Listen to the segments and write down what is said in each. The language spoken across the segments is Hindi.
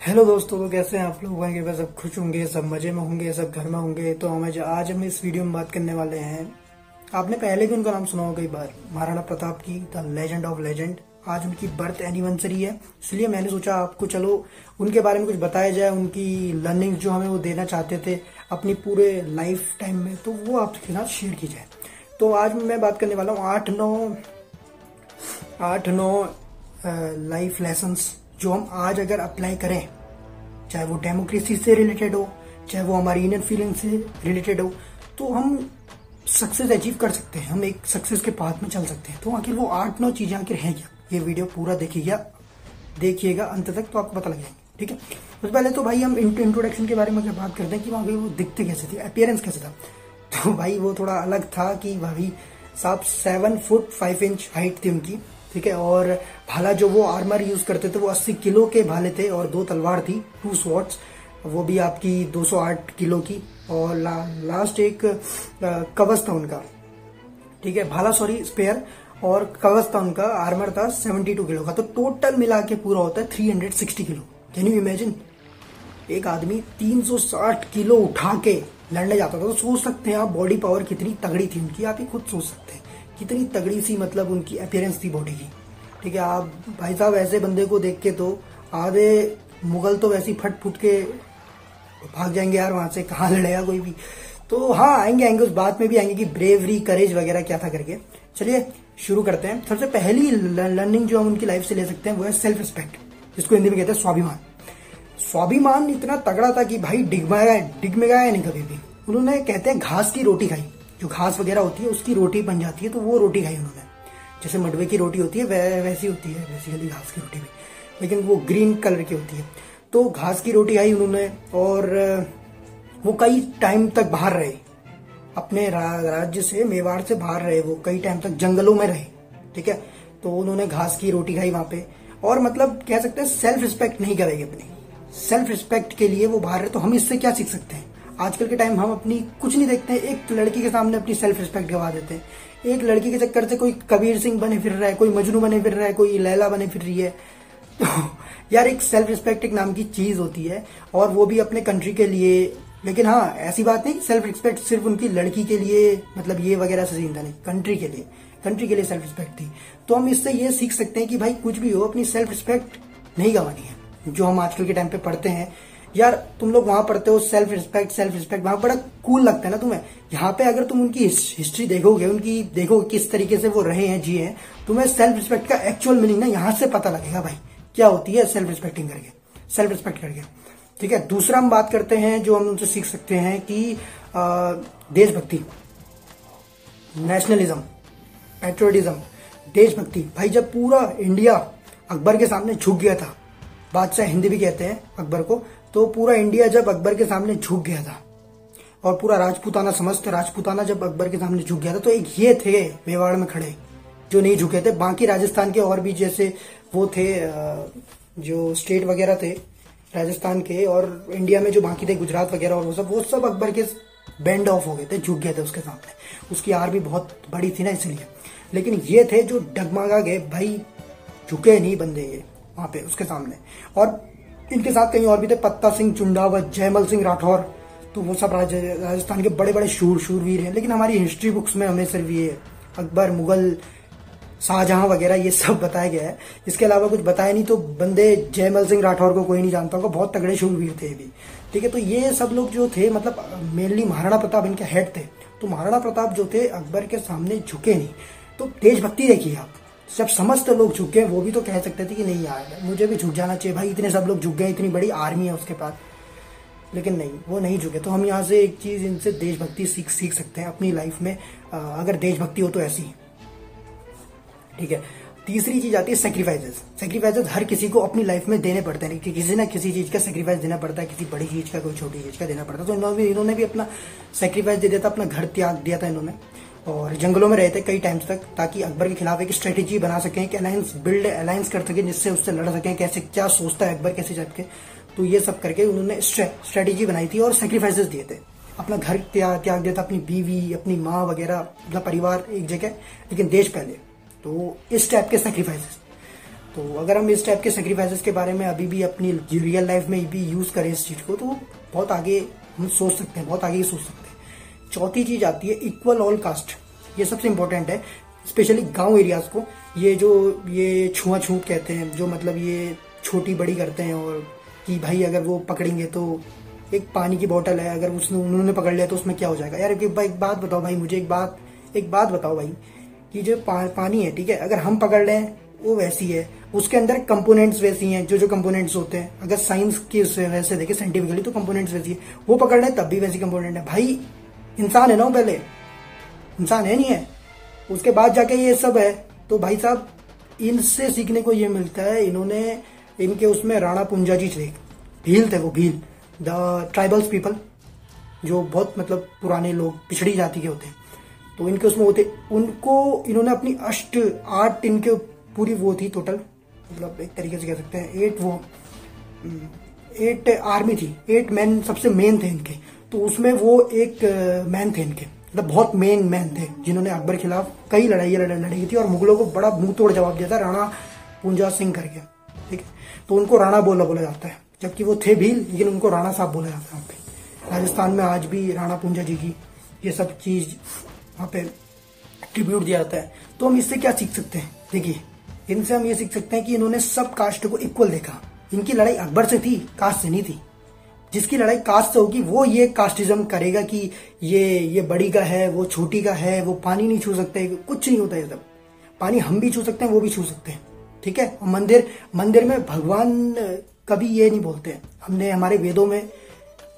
हेलो दोस्तों, तो कैसे हैं आप लोग? होंगे बस सब खुश होंगे, सब मजे में होंगे, सब घर में होंगे। तो आज हम इस वीडियो में बात करने वाले हैं। आपने पहले भी उनका नाम सुना होगा कई बार, महाराणा प्रताप की, द लेजेंड ऑफ लेजेंड। आज उनकी बर्थ एनिवर्सरी है, इसलिए मैंने सोचा आपको चलो उनके बारे में कुछ बताया जाए। उनकी लर्निंग जो हमें वो देना चाहते थे अपनी पूरे लाइफ टाइम में, तो वो आपके साथ शेयर की जाए। तो आज मैं बात करने वाला हूँ आठ नौ लाइफ लेसन्स जो हम आज अगर अप्लाई करें, चाहे वो डेमोक्रेसी से रिलेटेड हो, चाहे वो हमारी इनर फीलिंग से रिलेटेड हो, तो हम सक्सेस अचीव कर सकते हैं, हम एक सक्सेस के पाथ में चल सकते हैं। तो आखिर वो 8-9 चीजें आखिर है क्या, ये वीडियो पूरा देखिएगा अंत तक, तो आपको पता लग जाएंगे। ठीक है, उससे पहले तो भाई हम इंट्रोडक्शन के बारे में अगर बात करते हैं कि वहां पे वो दिखते कैसे थे, अपीयरेंस कैसे था, तो भाई वो थोड़ा अलग था कि भाई साहब 7 फुट 5 इंच हाइट थी उनकी। ठीक है, और भाला जो वो आर्मर यूज करते थे वो 80 किलो के भाले थे, और 2 तलवार थी, 2 स्वॉर्ड्स, वो भी आपकी 208 किलो की, और लास्ट एक कवच था उनका। ठीक है, भाला सॉरी स्पेयर, और कवच था उनका, आर्मर था 72 किलो का। तो टोटल मिला के पूरा होता है 360 किलो। कैन यू इमेजिन, एक आदमी 360 किलो उठा के लड़ने जाता था। तो सोच सकते हैं आप बॉडी पावर कितनी तगड़ी थी उनकी, आप ही खुद सोच सकते हैं कितनी तगड़ी सी मतलब उनकी अपीयरेंस थी बॉडी की। ठीक है, आप भाई साहब ऐसे बंदे को देख के तो आधे मुगल तो वैसे ही फट फुट के भाग जाएंगे यार, वहां से कहाँ लड़ेगा कोई भी। तो हाँ, आएंगे उस बात में भी आएंगे कि ब्रेवरी करेज वगैरह क्या था करके। चलिए शुरू करते हैं। सबसे पहली लर्निंग जो हम उनकी लाइफ से ले सकते हैं वो है सेल्फ रिस्पेक्ट, जिसको हिंदी में कहते हैं स्वाभिमान। स्वाभिमान इतना तगड़ा था कि भाई डिगमगाया नहीं कभी भी। उन्होंने कहते हैं घास की रोटी खाई, जो घास वगैरह होती है उसकी रोटी बन जाती है, तो वो रोटी खाई उन्होंने। जैसे मडवे की रोटी होती है वैसी होती है बेसिकली घास की रोटी भी, लेकिन वो ग्रीन कलर की होती है। तो घास की रोटी खाई उन्होंने, और वो कई टाइम तक बाहर रहे, अपने राज्य से, मेवाड़ से बाहर रहे, वो कई टाइम तक जंगलों में रहे। ठीक है, तो उन्होंने घास की रोटी खाई वहां पे, और मतलब कह सकते हैं सेल्फ रिस्पेक्ट नहीं करेगी अपनी, सेल्फ रिस्पेक्ट के लिए वो बाहर रहे। तो हम इससे क्या सीख सकते हैं? आजकल के टाइम हम अपनी कुछ नहीं देखते हैं, एक लड़की के सामने अपनी सेल्फ रिस्पेक्ट गवा देते हैं। एक लड़की के चक्कर से कोई कबीर सिंह बने फिर रहा है, कोई मजनू बने फिर रहा है, कोई लैला बने फिर रही है। तो यार एक सेल्फ रिस्पेक्ट एक नाम की चीज होती है, और वो भी अपने कंट्री के लिए। लेकिन हाँ, ऐसी बात नहीं सेल्फ रिस्पेक्ट सिर्फ उनकी लड़की के लिए, मतलब ये वगैरह से सीन था नहीं, कंट्री के लिए सेल्फ रिस्पेक्ट थी। तो हम इससे ये सीख सकते हैं कि भाई कुछ भी हो, अपनी सेल्फ रिस्पेक्ट नहीं गंवानी है। जो हम आजकल के टाइम पे पढ़ते हैं यार, तुम लोग वहां पढ़ते हो सेल्फ रिस्पेक्ट, वहां बड़ा कूल लगता है ना तुम्हें। यहाँ पे अगर तुम उनकी हिस्ट्री देखोगे, उनकी देखोगे किस तरीके से वो रहे हैं, जिए हैं, तुम्हें सेल्फ रिस्पेक्ट का एक्चुअल मीनिंग ना यहाँ से पता लगेगा भाई क्या होती है सेल्फ रिस्पेक्ट करके। ठीक है, दूसरा हम बात करते हैं जो हम उनसे सीख सकते हैं कि देशभक्ति, नेशनलिज्म, पैट्रियोटिज्म, देशभक्ति। भाई जब पूरा इंडिया अकबर के सामने झुक गया था, बादशाह हिंद भी कहते हैं अकबर को, तो पूरा इंडिया जब अकबर के सामने झुक गया था, और पूरा राजपूताना, समस्त राजपूताना जब अकबर के सामने झुक गया था, तो एक ये थे मेवाड़ में खड़े जो नहीं झुके थे। बाकी राजस्थान के और भी जैसे वो थे, जो स्टेट वगैरह थे राजस्थान के, और इंडिया में जो बाकी थे गुजरात वगैरह, और वो सब अकबर के बैंड ऑफ हो गए थे, झुक गए थे उसके सामने। उसकी आर्मी बहुत बड़ी थी ना इसलिए। लेकिन ये थे जो डगमगा गए भाई, झुके नहीं बंदे ये वहां पे उसके सामने। और इनके साथ कहीं और भी थे, पत्ता सिंह चुंडावत, जयमल सिंह राठौर, तो वो सब राजस्थान के बड़े बड़े शूरवीर हैं। लेकिन हमारी हिस्ट्री बुक्स में हमें सिर्फ ये अकबर, मुगल, शाहजहां वगैरह ये सब बताया गया है, इसके अलावा कुछ बताया नहीं। तो बंदे जयमल सिंह राठौर को कोई नहीं जानता होगा, बहुत तगड़े शूरवीर थे भी। ठीक है, तो ये सब लोग जो थे, मतलब मेनली महाराणा प्रताप इनके हेड थे। तो महाराणा प्रताप जो थे अकबर के सामने झुके नहीं। तो देशभक्ति देखिए आप, जब समस्त लोग झुक गए, वो भी तो कह सकते थे कि नहीं यार मुझे भी झुक जाना चाहिए, भाई इतने सब लोग झुक गए, इतनी बड़ी आर्मी है उसके पास, लेकिन नहीं, वो नहीं झुके। तो हम यहाँ से एक चीज इनसे देशभक्ति सीख सकते हैं अपनी लाइफ में, अगर देशभक्ति हो तो ऐसी। ठीक है, तीसरी चीज आती है सेक्रीफाइसेस। हर किसी को अपनी लाइफ में देने पड़ते हैं, कि किसी ना किसी चीज का सेक्रीफाइस देना पड़ता है, किसी बड़ी चीज का, कोई छोटी चीज का देना पड़ता है। तो इन्होंने भी अपना सेक्रीफाइस दे दिया था, अपना घर त्याग दिया था इन्होंने, और जंगलों में रहे थे कई टाइम्स तक, ताकि अकबर के खिलाफ एक स्ट्रेटेजी बना सकें, एक अलायंस कर सकें, जिससे उससे लड़ सकें, कैसे क्या सोचता है अकबर, कैसे करके। तो ये सब करके उन्होंने स्ट्रेटेजी बनाई थी और सेक्रीफाइसेस दिए थे। अपना घर त्याग दिया था, अपनी बीवी, अपनी माँ वगैरह, अपना परिवार एक जगह, लेकिन देश पहले। तो इस टाइप के सेक्रीफाइसेस। तो अगर हम इस टाइप के सेक्रीफाइसेस के बारे में अभी भी अपनी रियल लाइफ में भी यूज करें इस चीज को, तो बहुत आगे हम सोच सकते हैं, बहुत आगे सोच सकते हैं। चौथी चीज आती है इक्वल ऑल कास्ट। ये सबसे इंपॉर्टेंट है, स्पेशली गांव एरियाज को। ये छुआछूत कहते हैं, जो मतलब ये छोटी बड़ी करते हैं, और कि भाई अगर वो पकड़ेंगे तो एक पानी की बोतल है, अगर उन्होंने पकड़ लिया तो उसमें क्या हो जाएगा। यार एक बात बताओ भाई, मुझे एक बात बताओ भाई, कि जो पानी है, ठीक है, अगर हम पकड़ रहे हैं वो वैसी है, उसके अंदर कंपोनेंट्स वैसी हैं, जो कंपोनेंट्स होते हैं, अगर साइंस की वैसे देखें साइंटिफिकली तो कंपोनेंट्स वैसी है, वो पकड़ रहे हैं तब भी वैसी कंपोनेंट है। भाई इंसान है ना, पहले इंसान है नहीं है, उसके बाद जाके ये सब है। तो भाई साहब इनसे सीखने को ये मिलता है, इनके उसमें राणा पुंजा जी थे, भील थे, वो भील द ट्राइबल्स पीपल, जो बहुत मतलब पुराने लोग पिछड़ी जाति के होते हैं, तो इनके उसमें होते, उनको इन्होंने अपनी 8 इनके पूरी वो थी टोटल, मतलब एक तरीके से कह सकते हैं 8 आर्मी थी, 8 मैन सबसे मेन थे इनके। तो उसमें वो एक मैन थे इनके, मतलब बहुत मेन मैन थे, जिन्होंने अकबर के खिलाफ कई लड़ाइयाँ लड़ी थी और मुगलों को बड़ा मुंह तोड़ जवाब दिया था, राणा पुंजा सिंह करके, ठीक है। तो उनको राणा बोला जाता है, जबकि वो थे भील, लेकिन उनको राणा साहब बोला जाता है। वहाँ पे राजस्थान में आज भी राणा पुंजा जी की ये सब चीज वहाँ पे ट्रिब्यूट दिया जाता है। तो हम इससे क्या सीख सकते हैं? देखिए, इनसे हम ये सीख सकते हैं कि इन्होंने सब कास्ट को इक्वल देखा। इनकी लड़ाई अकबर से थी, कास्ट से नहीं थी। जिसकी लड़ाई कास्ट से होगी वो ये कास्टिज्म करेगा कि ये बड़ी का है, वो छोटी का है, वो पानी नहीं छू सकते, कुछ नहीं होता है सब। पानी हम भी छू सकते हैं, वो भी छू सकते हैं, ठीक है। और मंदिर में भगवान कभी ये नहीं बोलते हैं, हमने हमारे वेदों में,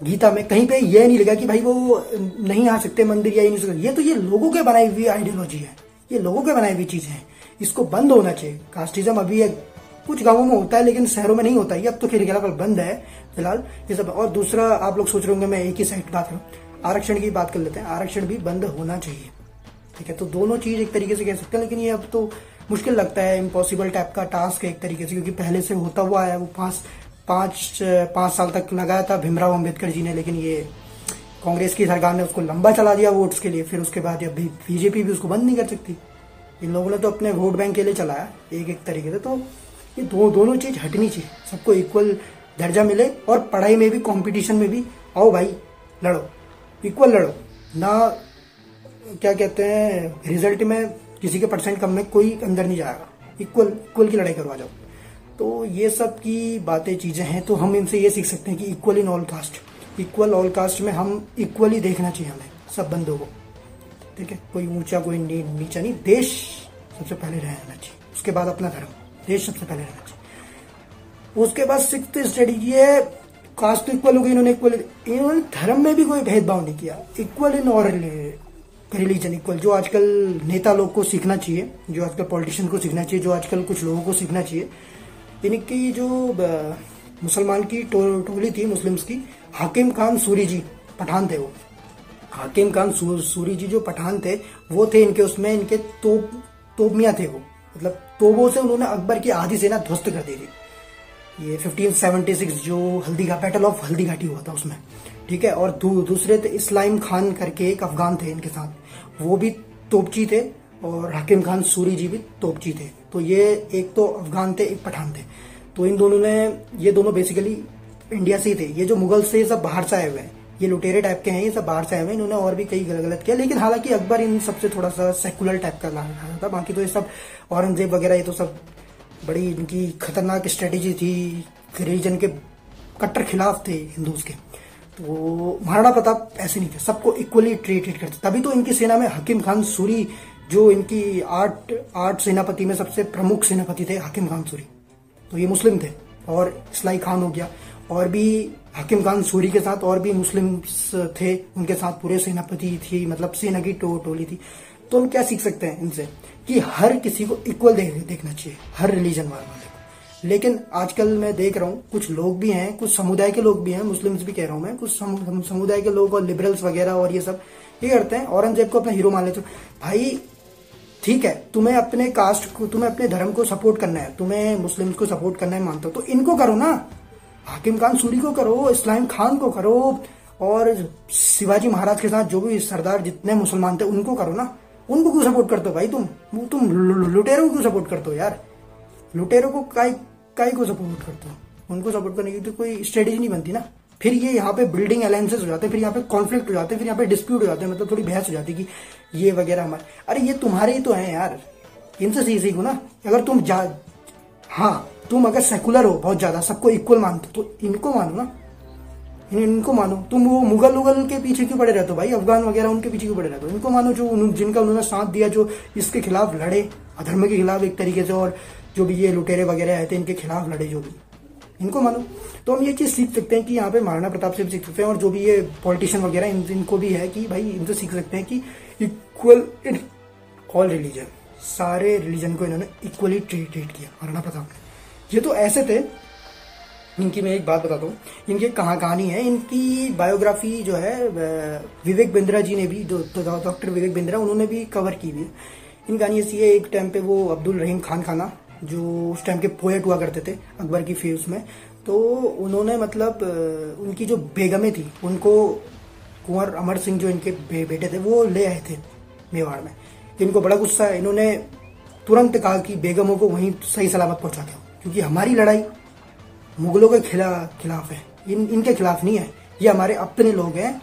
गीता में कहीं पे ये नहीं लिखा कि भाई वो नहीं आ सकते मंदिर या नहीं सकते। ये तो ये लोगों के बनाई हुई आइडियोलॉजी है, ये लोगों के बनाई हुई चीजें हैं, इसको बंद होना चाहिए। कास्टिज्म अभी कुछ गांवों में होता है लेकिन शहरों में नहीं होता है, अब तो खैर बंद है फिलहाल ये सब। और दूसरा, आप लोग सोच रहे होंगे मैं एक ही साइड की बात करूं, आरक्षण की बात कर लेते हैं। आरक्षण भी बंद होना चाहिए, ठीक है। तो दोनों चीज एक तरीके से कह सकते हैं, लेकिन ये अब तो मुश्किल लगता है, इम्पॉसिबल टाइप का टास्क है एक तरीके से, क्योंकि पहले से होता हुआ है। वो 5 साल तक लगाया था भीमराव अम्बेडकर जी ने, लेकिन ये कांग्रेस की सरकार ने उसको लंबा चला दिया वोट्स के लिए। फिर उसके बाद अभी बीजेपी भी उसको बंद नहीं कर सकती। इन लोगों ने तो अपने वोट बैंक के लिए चलाया एक तरीके से। तो ये दोनों चीज हटनी चाहिए, सबको इक्वल दर्जा मिले, और पढ़ाई में भी, कंपटीशन में भी आओ भाई, लड़ो, इक्वल लड़ो ना। क्या कहते हैं, रिजल्ट में किसी के परसेंट कम में कोई अंदर नहीं जाएगा, इक्वल की लड़ाई करवा जाओ। तो ये सब की बातें चीजें हैं। तो हम इनसे ये सीख सकते हैं कि equal in all cast, equal all cast में हम इक्वली देखना चाहिए हमें सब बंदों को, ठीक है। कोई ऊंचा कोई नीचा नहीं, देश सबसे पहले रहना चाहिए, उसके बाद अपना धर्म, देश सबसे पहले रहना चाहिए। उसके बाद 6th स्ट्रेटेजी है, कास्ट तो इक्वल हो गई, इन्होंने धर्म में भी कोई भेदभाव नहीं किया, इक्वल इन और रिलीजन इक्वल। जो आजकल नेता लोग को सीखना चाहिए, जो आजकल पॉलिटिशियन को सीखना चाहिए, जो आजकल कुछ लोगों को सीखना चाहिए। इनकी जो मुसलमान की टोली थी मुस्लिम्स की, हाकिम खान सूरी जी पठान थे, वो हाकिम खान सूरी जी जो पठान थे, वो थे इनके उसमें, इनके तोपमियां थे वो, मतलब तोबों से उन्होंने अकबर की आधी सेना ध्वस्त कर दी थी। ये 1576 जो बैटल ऑफ हल्दी घाटी हुआ था उसमें, ठीक है। और दूसरे थे इस्लाम खान करके एक अफगान थे इनके साथ, वो भी तोपची थे, और हाकिम खान सूरी जी भी तोपची थे। तो ये एक तो अफगान थे, एक पठान थे। तो इन दोनों ने, ये दोनों बेसिकली इंडिया से ही थे। ये जो मुगल से ये सब बाहर से आए हुए हैं, ये लुटेरे टाइप के हैं, ये सब बाहर से आए हुए हैं। इन्होंने और भी कई गलत किया, लेकिन हालांकि अकबर इन सबसे थोड़ा सा सेकुलर टाइप का लगा था। बाकी तो ये सब औरंगजेब वगैरह, ये तो सब बड़ी इनकी खतरनाक स्ट्रेटेजी थी, रिलीजन के कट्टर खिलाफ थे हिंदूज के। तो महाराणा प्रताप ऐसे नहीं थे, सबको इक्वली ट्रीटेड करते। तभी तो इनकी सेना में हकीम खान सूरी, जो इनकी 8 सेनापति में सबसे प्रमुख सेनापति थे, हकीम खान सूरी, तो ये मुस्लिम थे। और इस्लाई खान हो गया, और भी हकीम खान सूरी के साथ और भी मुस्लिम थे, उनके साथ पूरे सेनापति थी, मतलब सेना की टोली थी। तो हम क्या सीख सकते हैं इनसे, कि हर किसी को इक्वल देखना चाहिए, हर रिलीजन वाले को। लेकिन आजकल मैं देख रहा हूँ कुछ लोग भी हैं, कुछ समुदाय के लोग भी हैं, मुस्लिम्स भी कह रहा हूँ मैं, कुछ समुदाय के लोग और लिबरल्स वगैरह और ये सब ये करते हैं, औरंगजेब को अपना हीरो मान लेते हो। भाई ठीक है, तुम्हें अपने कास्ट को, तुम्हें अपने धर्म को सपोर्ट करना है, तुम्हें मुस्लिम्स को सपोर्ट करना है, मानते हो तो इनको करो ना, हाकिम खान सूरी को करो, इस्लाम खान को करो, और शिवाजी महाराज के साथ जो भी सरदार जितने मुसलमान थे उनको करो ना। उनको क्यों सपोर्ट करते हो भाई? तुम लुटेरों को क्यों सपोर्ट करते हो यार? लुटेरों को काय को सपोर्ट करते हो? उनको सपोर्ट करने की तो कोई स्ट्रेटेजी नहीं बनती ना। फिर ये यहाँ पे बिल्डिंग अलायंसेस हो जाते हैं, फिर यहाँ पे कॉन्फ्लिक्ट हो जाते हैं, फिर यहाँ पे डिस्प्यूट हो जाते हैं, मतलब थोड़ी बहस हो जाती है कि ये वगैरह हमारे, अरे ये तुम्हारे ही तो हैं यार, इनसे सीखो ना। अगर तुम हाँ तुम अगर सेकुलर हो बहुत ज्यादा, सबको इक्वल मानते हो, तो इनको मानो ना, इनको मानो। तुम वो मुगल उगल के पीछे क्यों पड़े रहते हो भाई, अफगान वगैरह उनके पीछे क्यों पड़े रहते हो? इनको मानो जो जिनका उन्होंने साथ दिया, जो इसके खिलाफ लड़े, अधर्म के खिलाफ एक तरीके से, और जो भी ये लुटेरे वगैरह आए थे इनके खिलाफ लड़े, जो भी, इनको मानो। तो हम ये चीज सीख सकते हैं कि यहाँ पे महाराणा प्रताप से भी सीख सकते हैं, और जो भी ये पॉलिटिशियन वगैरह इनको भी है कि भाई इनसे सीख सकते हैं कि इक्वल इन ऑल रिलीजन, सारे रिलीजन को इन्होंने इक्वली ट्रीट किया महाराणा प्रताप ने। ये तो ऐसे थे। इनकी मैं एक बात बताता हूँ, इनकी कहानी है, इनकी बायोग्राफी जो है विवेक बिंद्रा जी ने भी, डॉक्टर विवेक बिंद्रा, उन्होंने भी कवर की हुई है। इन कहानी ऐसी है, एक टाइम पे वो अब्दुल रहीम खान खाना, जो उस टाइम के पोएट हुआ करते थे अकबर की फेज में, तो उन्होंने मतलब उनकी जो बेगमें थी उनको कुंवर अमर सिंह जो इनके बेटे थे वो ले आए थे मेवाड़ में। इनको बड़ा गुस्सा है, इन्होंने तुरंत कहा कि बेगमों को वहीं सही सलामत पहुंचा के आओ, क्योंकि हमारी लड़ाई मुगलों के खिलाफ है, इनके खिलाफ नहीं है, ये हमारे अपने लोग हैं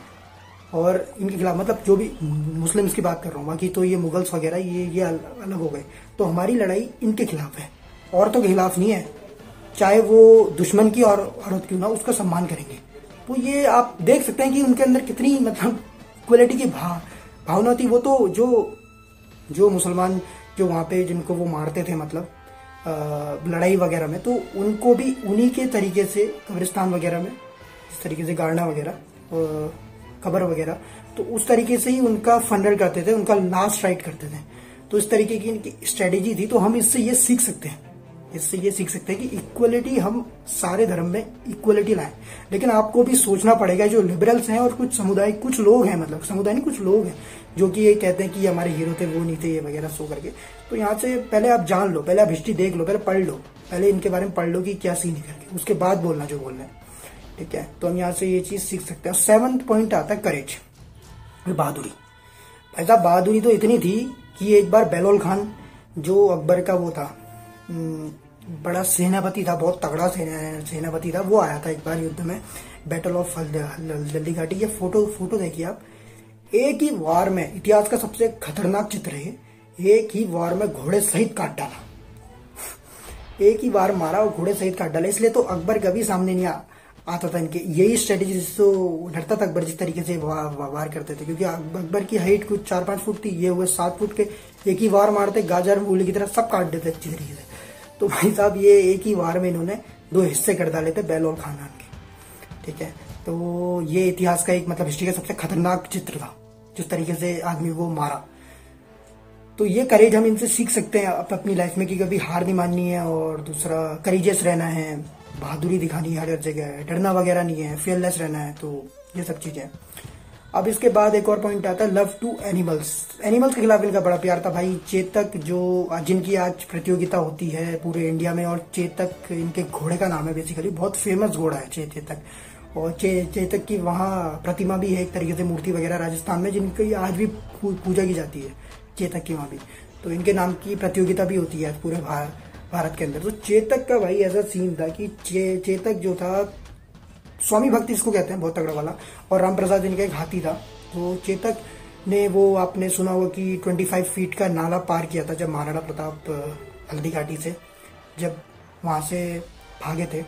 और इनके खिलाफ, मतलब जो भी मुस्लिम्स की बात कर रहा हूँ, बाकी तो ये मुगल्स वगैरह ये अलग हो गए, तो हमारी लड़ाई इनके खिलाफ है, औरतों के खिलाफ नहीं है, चाहे वो दुश्मन की और औरत क्यों ना, उसका सम्मान करेंगे। तो ये आप देख सकते हैं कि उनके अंदर कितनी मतलब इक्वलिटी की भावना थी। वो तो जो मुसलमान जो वहां पे जिनको वो मारते थे, मतलब लड़ाई वगैरह में, तो उनको भी उन्हीं के तरीके से कब्रिस्तान वगैरह में, इस तरीके से गाड़ना वगैरह, कब्र वगैरह, तो उस तरीके से ही उनका फनरल करते थे, उनका लास्ट राइट करते थे। तो इस तरीके की इनकी स्ट्रेटेजी थी। तो हम इससे ये सीख सकते हैं, कि इक्वलिटी, हम सारे धर्म में इक्वलिटी लाएं। लेकिन आपको भी सोचना पड़ेगा, जो लिबरल्स हैं और कुछ समुदाय, कुछ लोग हैं, मतलब समुदाय नहीं, कुछ लोग हैं जो कि ये कहते हैं कि हमारे हीरो थे, वो नहीं थे, ये वगैरह सो करके। तो यहाँ से पहले आप जान लो, पहले आप हिस्ट्री देख लो, पहले पढ़ लो, पहले इनके बारे में पढ़ लो कि क्या सीन है करके, उसके बाद बोलना जो बोलना है, ठीक है। तो हम यहाँ से ये चीज सीख सकते हैं। 7th पॉइंट आता है करेज, बहादुरी। ऐसा बहादुरी तो इतनी थी कि एक बार बहलोल खान, जो अकबर का वो था, बड़ा सेनापति था, बहुत तगड़ा सेनापति था, वो आया था एक बार युद्ध में, बैटल ऑफ हल्दी घाटी। ये फोटो देखिए आप, एक ही वार में, इतिहास का सबसे खतरनाक चित्र है, एक ही वार में घोड़े सहित काट डाला, एक ही वार मारा और घोड़े सहित काट डाला। इसलिए तो अकबर कभी सामने नहीं आता था इनके। यही स्ट्रेटेजी जिससे डरता था अकबर, जिस तरीके से वार करते थे, क्योंकि अकबर की हाइट कुछ 4-5 फुट थी, ये हुए 7 फुट के, एक ही वार मारते, गाजर मूली की तरह सब काट देते अच्छी तरीके से। तो भाई साहब ये एक ही वार में इन्होंने 2 हिस्से कर डाले थे बहलोल खानदान के, ठीक है। तो ये इतिहास का एक, मतलब हिस्ट्री का सबसे खतरनाक चित्र था, जिस तरीके से आदमी को मारा। तो ये करेज हम इनसे सीख सकते हैं अपनी लाइफ में, कि कभी हार नहीं माननी है, और दूसरा करेजियस रहना है, बहादुरी दिखानी है हर जगह, डरना वगैरह नहीं है, फेयरलेस रहना है। तो ये सब चीजें। अब इसके बाद एक और पॉइंट आता है, लव टू एनिमल्स। एनिमल्स के खिलाफ इनका बड़ा प्यार था भाई। चेतक, जो जिनकी आज प्रतियोगिता होती है पूरे इंडिया में, और चेतक इनके घोड़े का नाम है, बेसिकली बहुत फेमस घोड़ा है चेतक। और चेतक की वहाँ प्रतिमा भी है एक तरीके से, मूर्ति वगैरह राजस्थान में, जिनकी आज भी पूजा की जाती है चेतक की वहाँ भी। तो इनके नाम की प्रतियोगिता भी होती है पूरे भारत के अंदर। तो चेतक का भाई ऐसा सीन था कि चेतक जो था, स्वामी भक्त इसको कहते हैं, बहुत तगड़ा वाला, और राम प्रसाद इनका एक हाथी था। तो चेतक ने, वो आपने सुना होगा कि 25 फीट का नाला पार किया था, जब महाराणा प्रताप हल्दी घाटी से जब वहां से भागे थे।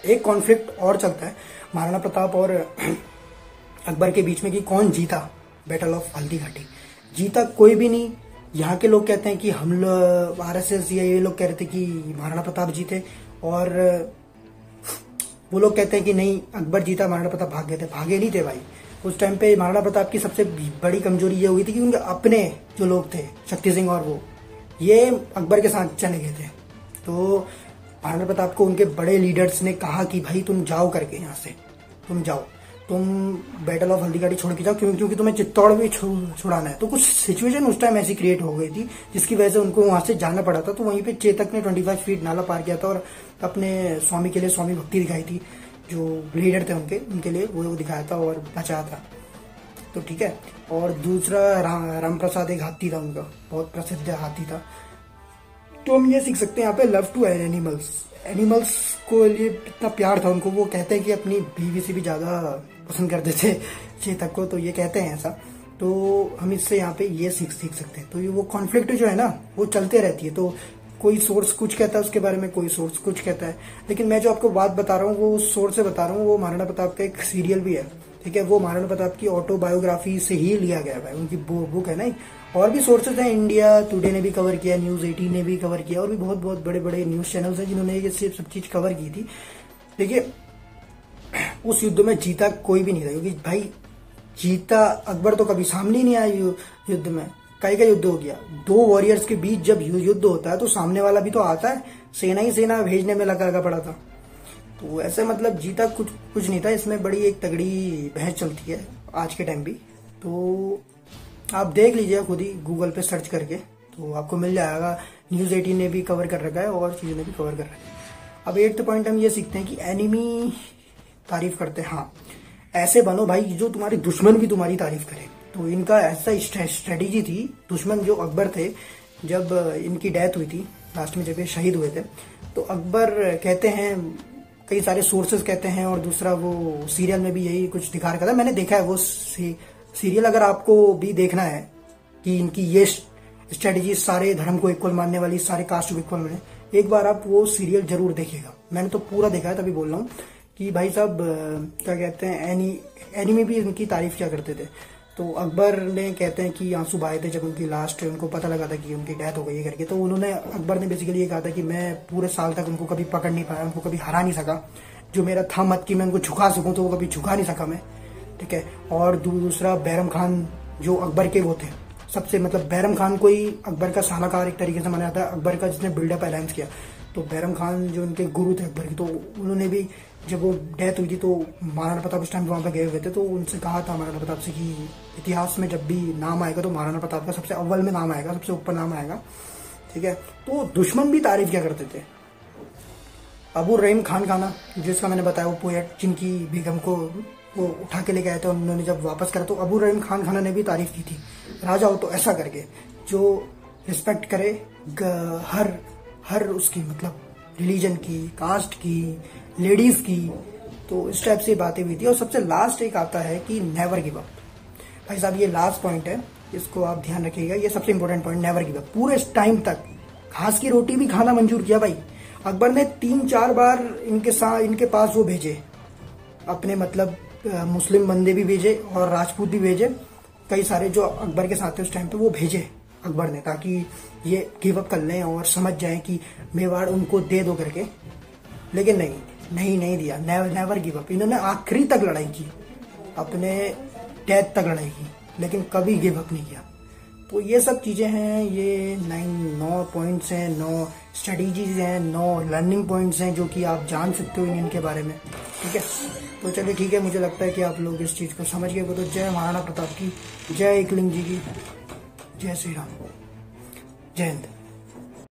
एक कॉन्फ्लिक्ट और चलता है महाराणा प्रताप और अकबर के बीच में, कि कौन जीता बैटल ऑफ हल्दी घाटी। जीता कोई भी नहीं। यहाँ के लोग कहते हैं कि हम लोग, RSS या ये लोग कह रहे थे कि महाराणा प्रताप जीते, और वो लोग कहते हैं कि नहीं अकबर जीता, महाराणा प्रताप भाग गए थे। भागे नहीं थे भाई। उस टाइम पे महाराणा प्रताप की सबसे बड़ी कमजोरी ये हुई थी कि उनके अपने जो लोग थे, शक्ति सिंह और वो, ये अकबर के साथ चले गए थे। तो महाराणा प्रताप को उनके बड़े लीडर्स ने कहा कि भाई तुम जाओ करके, यहाँ से तुम जाओ, तुम बैटल ऑफ हल्दी घाटी छोड़ के जाओ, क्योंकि तुम्हें चित्तौड़ भी छुड़ाना है। तो कुछ सिचुएशन उस टाइम ऐसी क्रिएट हो गई थी, जिसकी वजह से उनको वहां से जाना पड़ा था। तो वहीं पे चेतक ने 25 फीट नाला पार किया था, और अपने स्वामी के लिए स्वामी भक्ति दिखाई थी, जो लीडर थे उनके लिए वो दिखाया था और बचाया था। तो ठीक है। और दूसरा राम प्रसाद एक हाथी था उनका, बहुत प्रसिद्ध हाथी था। तो हम ये सीख सकते हैं यहाँ पे लव टू एनिमल्स। एनिमल्स को लिए इतना प्यार था उनको, वो कहते हैं कि अपनी बीवी से भी ज्यादा पसंद करते थे चेतक को, तो ये कहते हैं ऐसा। तो हम इससे यहाँ पे ये सीख सकते हैं। तो ये वो कॉन्फ्लिक्ट जो है ना वो चलते रहती है। तो कोई सोर्स कुछ कहता है उसके बारे में, कोई सोर्स कुछ कहता है, लेकिन मैं जो आपको बात बता रहा हूँ वो उस सोर्स से बता रहा हूँ। वो महाराणा प्रताप का एक सीरियल भी है, ठीक है, वो महाराणा प्रताप की ऑटोबायोग्राफी से ही लिया गया है, उनकी बुक है ना। और भी सोर्सेज हैं, इंडिया टुडे ने भी कवर किया, न्यूज 18 ने भी कवर किया, और भी बहुत बहुत बड़े बड़े न्यूज चैनल्स हैं जिन्होंने ये सब चीज कवर की थी। देखिए उस युद्ध में जीता कोई भी नहीं था, क्योंकि भाई जीता अकबर तो कभी सामने ही नहीं आया युद्ध में। कई का युद्ध हो गया, दो वॉरियर्स के बीच जब युद्ध होता है तो सामने वाला भी तो आता है, सेना ही सेना भेजने में लगा पड़ा था। तो ऐसे मतलब जीता कुछ नहीं था। इसमें बड़ी एक तगड़ी बहस चलती है आज के टाइम भी। तो आप देख लीजिए खुद ही गूगल पे सर्च करके, तो आपको मिल जाएगा। न्यूज 18 ने भी कवर कर रखा है और चीजों ने भी कवर कर रखा है। अब 8th पॉइंट हम ये सीखते हैं कि एनिमी तारीफ करते हैं। हाँ, ऐसे बनो भाई जो तुम्हारे दुश्मन भी तुम्हारी तारीफ करे। तो इनका ऐसा स्ट्रेटेजी थी। दुश्मन जो अकबर थे, जब इनकी डेथ हुई थी लास्ट में, जब ये शहीद हुए थे, तो अकबर कहते हैं, कई सारे सोर्सेज कहते हैं, और दूसरा वो सीरियल में भी यही कुछ दिखा रखा था। मैंने देखा है वो सीरियल। अगर आपको भी देखना है कि इनकी ये स्ट्रेटेजी सारे धर्म को इक्वल मानने वाली, सारे कास्ट को इक्वल मानने, एक बार आप वो सीरियल जरूर देखिएगा। मैंने तो पूरा देखा है, तभी बोल रहा हूँ कि भाई साहब क्या कहते हैं, एनिमी भी इनकी तारीफ क्या करते थे। तो अकबर ने कहते हैं कि आंसू बहाए थे जब उनकी लास्ट, उनको पता लगा था कि उनकी डेथ हो गई है करके। तो अकबर ने बेसिकली ये कहा था कि मैं पूरे साल तक उनको कभी पकड़ नहीं पाया, उनको कभी हरा नहीं सका। जो मेरा था मत कि मैं उनको झुका सकूं, तो वो कभी झुका नहीं सका मैं, ठीक है। और दूसरा बैरम खान जो अकबर के वो थे सबसे, मतलब बैरम खान को ही अकबर का सलाहकार एक तरीके से माना जाता है, अकबर का जिसने बिल्डअप अलायंस किया। तो बैरम खान जो उनके गुरु थे अकबर के, तो उन्होंने भी जब वो डेथ हुई थी तो महाराणा प्रताप उस टाइम वहां पे गए हुए थे, तो उनसे कहा था महाराणा प्रताप से कि इतिहास में जब भी नाम आएगा तो महाराणा प्रताप का सबसे अव्वल में नाम आएगा, सबसे ऊपर नाम आएगा, ठीक है। तो दुश्मन भी तारीफ क्या करते थे। अबू रहीम खान खाना, जिसका मैंने बताया, वो पोएट जिनकी बेगम को वो उठा के लेके आए थे, उन्होंने जब वापस करा तो अबू रहीम खान खाना ने भी तारीफ की थी, राजा हो तो ऐसा करके, जो रिस्पेक्ट करे हर उसकी, मतलब रिलीजन की, कास्ट की, लेडीज की। तो इस टाइप से बातें हुई थी। और सबसे लास्ट एक आता है कि नेवर गिव अप। भाई साहब ये लास्ट पॉइंट है, इसको आप ध्यान रखिएगा, ये सबसे important point, never give up. पूरे टाइम तक घास की रोटी भी खाना मंजूर किया भाई। अकबर ने 3-4 बार इनके पास वो भेजे अपने, मतलब मुस्लिम बंदे भी भेजे और राजपूत भी भेजे, कई सारे जो अकबर के साथ थे उस टाइम पे वो भेजे अकबर ने, ताकि ये गिव अप कर लें और समझ जाएं कि मेवाड़ उनको दे दो करके। लेकिन नहीं दिया, नेवर गिव अप। इन्होंने आखिरी तक लड़ाई की, अपने डेथ तक लड़ाई की, लेकिन कभी गिव अप नहीं किया। तो ये सब चीजें हैं, ये 9 पॉइंट्स हैं, 9 स्ट्रेटेजीज हैं, 9 लर्निंग पॉइंट्स हैं जो कि आप जान सकते हो इनके बारे में, ठीक है। तो चलिए ठीक है, मुझे लगता है कि आप लोग इस चीज को समझ गए। तो जय महाराणा प्रताप की, जय एकलिंग जी की, जय श्री राम, जय हिंद।